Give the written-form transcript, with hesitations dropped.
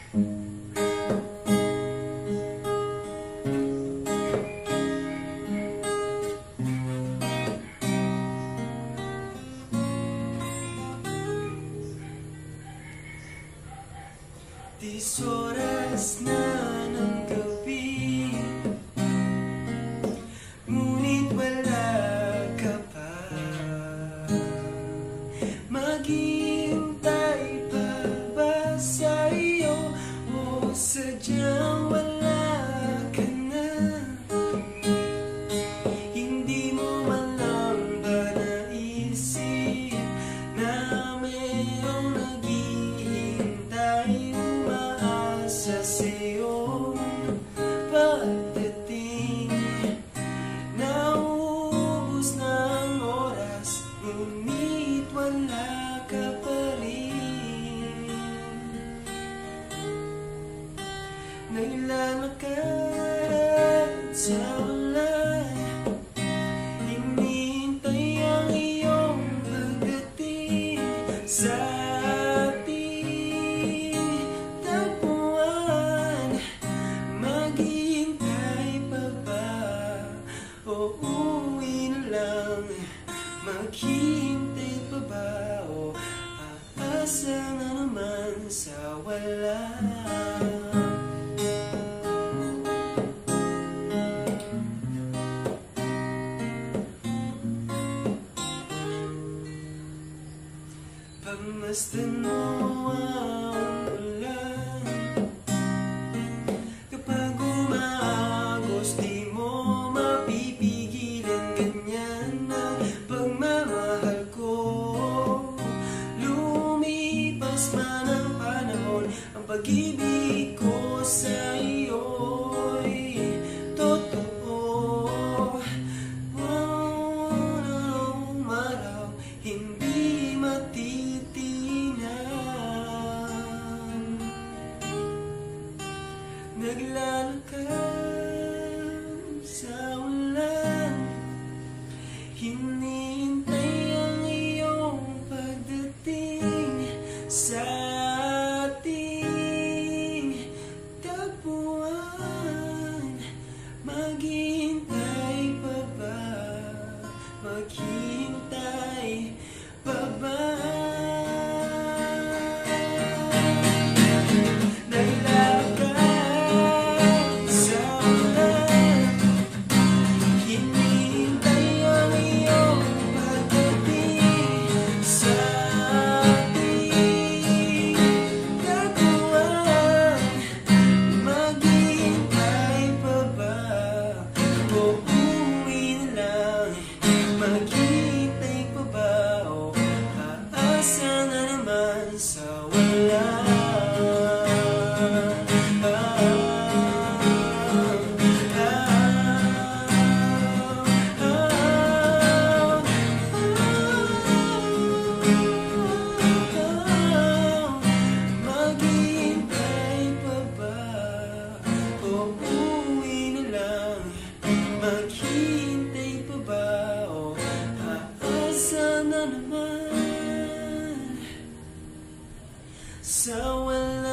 10 oras na ng gabi, ngunit wala ka pa. Maghihintay pa ba sa iyo o sadyang wala ka na? Hindi mo man lang ba naisip na mayroong naghihintay sa sa'yo pagdating? Nauubos na ang oras, ngunit wala ka pa rin. Naglalakad sa ulan, hinihintay ang iyong pagdating sa maghihintay pa ba o aasa na naman sa wala? Pagmasdan mo ang ulan, kapag umagos di mo mapipigilan, ganyan na pagmamahal ko. Lumipas man ang panahon, ang pag-ibig ko sa iyo'y totoo. Walang araw hindi matitinan. Naglalakad sa ulan, hinihintay ang iyong pagdating sa ating tagpuan. Maghihintay pa ba? Maghihintay pa ba? Maghihintay pa ba o aasa na naman sa wala? Maghihintay pa ba o uuwi na lang? Maghihintay pa ba o aasa na naman sa wala?